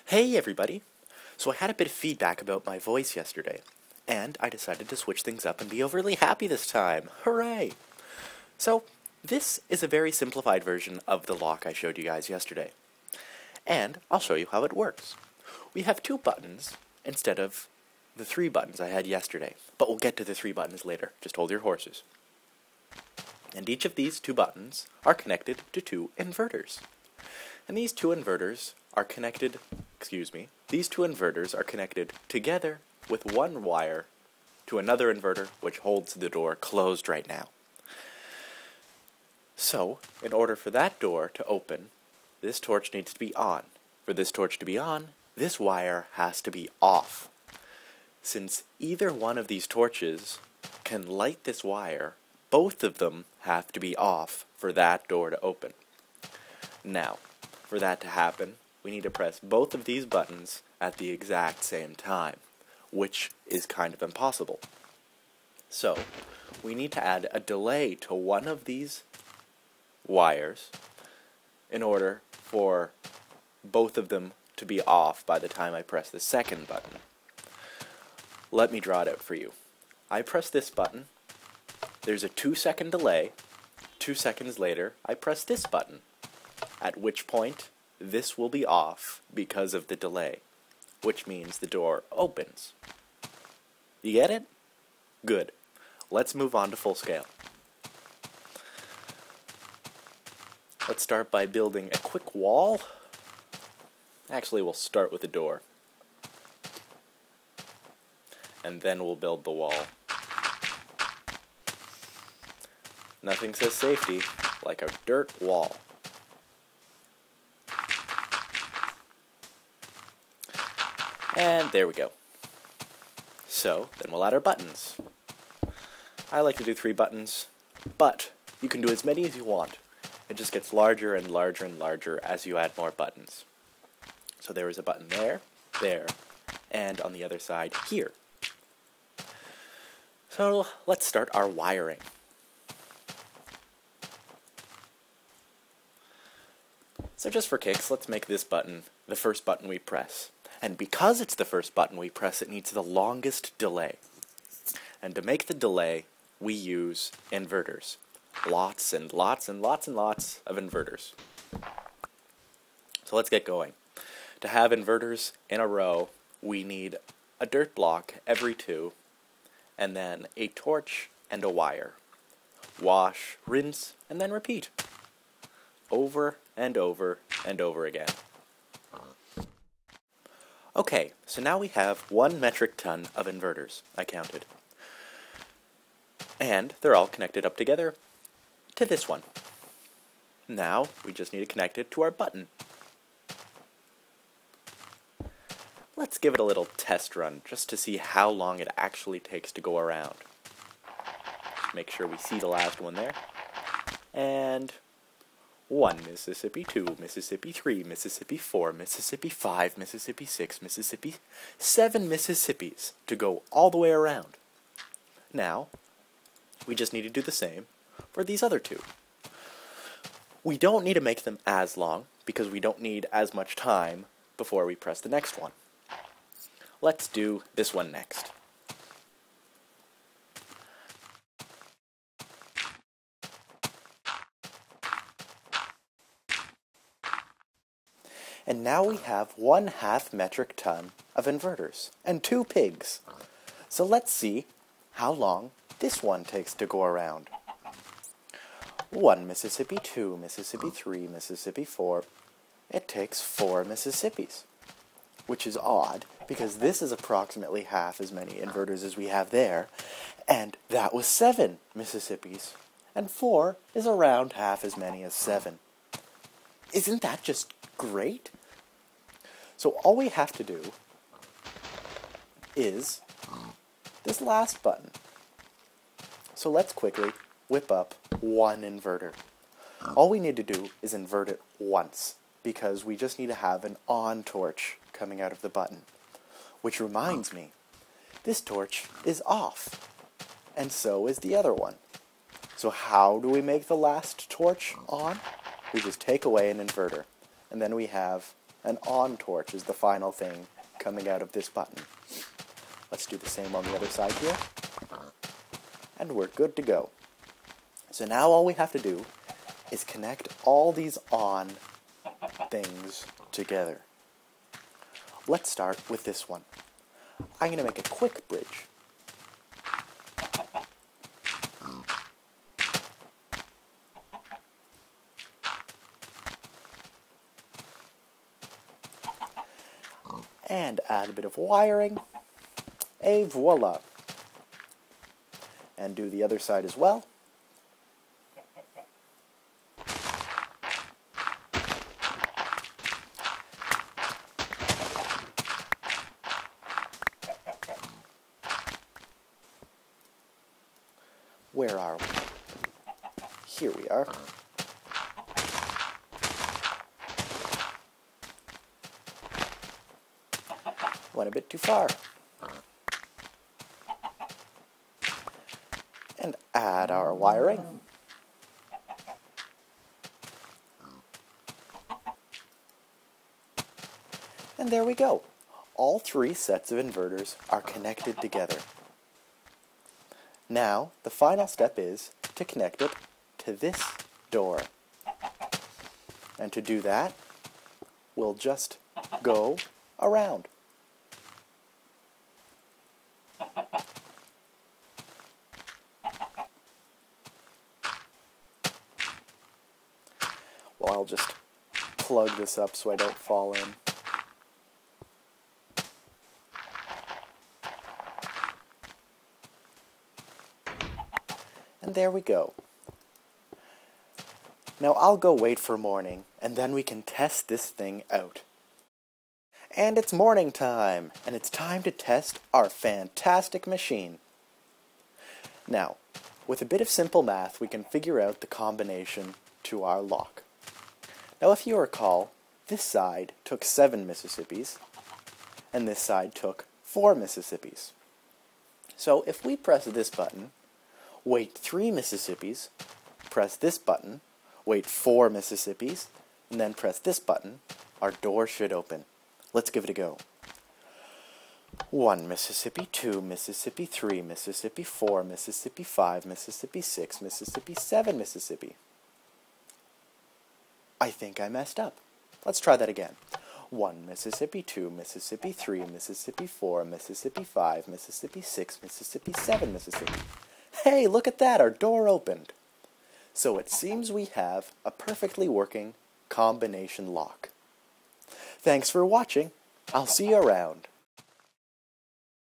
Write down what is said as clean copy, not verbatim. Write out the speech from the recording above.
Hey everybody! So I had a bit of feedback about my voice yesterday, and I decided to switch things up and be overly happy this time. Hooray! So, this is a very simplified version of the lock I showed you guys yesterday. And I'll show you how it works. We have two buttons instead of the three buttons I had yesterday, but we'll get to the three buttons later. Just hold your horses. And each of these two buttons are connected to two inverters. And these two inverters are connected, together with one wire to another inverter which holds the door closed right now. So, in order for that door to open, this torch needs to be on. For this torch to be on, this wire has to be off. Since either one of these torches can light this wire, both of them have to be off for that door to open. Now, for that to happen, we need to press both of these buttons at the exact same time, which is kind of impossible. So, we need to add a delay to one of these wires in order for both of them to be off by the time I press the second button. Let me draw it out for you. I press this button, there's a 2-second delay, 2 seconds later I press this button, at which point this will be off because of the delay, which means the door opens. You get it? Good. Let's move on to full scale. Let's start by building a quick wall. Actually, we'll start with the door. And then we'll build the wall. Nothing says safety like a dirt wall. And there we go. So, then we'll add our buttons. I like to do 3 buttons, but you can do as many as you want. It just gets larger and larger and larger as you add more buttons. So there is a button there, there, and on the other side here. So let's start our wiring. So just for kicks, let's make this button the first button we press. And because it's the first button we press, it needs the longest delay. And to make the delay, we use inverters. Lots and lots and lots and lots of inverters. So let's get going. To have inverters in a row, we need a dirt block every 2, and then a torch and a wire. Wash, rinse, and then repeat. Over and over and over again. Okay, so now we have 1 metric ton of inverters, I counted. And they're all connected up together to this one. Now, we just need to connect it to our button. Let's give it a little test run, just to see how long it actually takes to go around. Make sure we see the last one there. And 1 Mississippi, 2 Mississippi, 3 Mississippi, 4 Mississippi, 5 Mississippi, 6 Mississippi, 7 Mississippis to go all the way around. Now, we just need to do the same for these other 2. We don't need to make them as long, because we don't need as much time before we press the next one. Let's do this one next. And now we have 1/2 metric ton of inverters and 2 pigs. So let's see how long this one takes to go around. 1 Mississippi, 2 Mississippi, 3 Mississippi, 4. It takes 4 Mississippis, which is odd because this is approximately half as many inverters as we have there, and that was 7 Mississippis, and 4 is around half as many as 7. Isn't that just great? So all we have to do is this last button. So let's quickly whip up 1 inverter. All we need to do is invert it once, because we just need to have an on torch coming out of the button. Which reminds me, this torch is off, and so is the other one. So how do we make the last torch on? We just take away an inverter, and then we have An on torch is the final thing coming out of this button. Let's do the same on the other side here. And we're good to go. So now all we have to do is connect all these on things together. Let's start with this one. I'm going to make a quick bridge. And add a bit of wiring. Et voila. And do the other side as well. Where are we? Here we are. Went a bit too far. And add our wiring. And there we go. All three sets of inverters are connected together. Now, the final step is to connect it to this door. And to do that, we'll just go around. Well, I'll just plug this up so I don't fall in. And there we go. Now I'll go wait for morning, and then we can test this thing out. And it's morning time, and it's time to test our fantastic machine. Now, with a bit of simple math, we can figure out the combination to our lock. Now if you recall, this side took 7 Mississippis, and this side took 4 Mississippis. So if we press this button, wait 3 Mississippis, press this button, wait 4 Mississippis, and then press this button, our door should open. Let's give it a go. 1 Mississippi, 2 Mississippi, 3 Mississippi, 4 Mississippi, 5 Mississippi, 6 Mississippi, 7 Mississippi. I think I messed up. Let's try that again. 1 Mississippi, 2 Mississippi, 3 Mississippi, 4 Mississippi, 5 Mississippi, 6 Mississippi, 7 Mississippi. Hey, look at that, our door opened. So it seems we have a perfectly working combination lock. Thanks for watching. I'll see you around.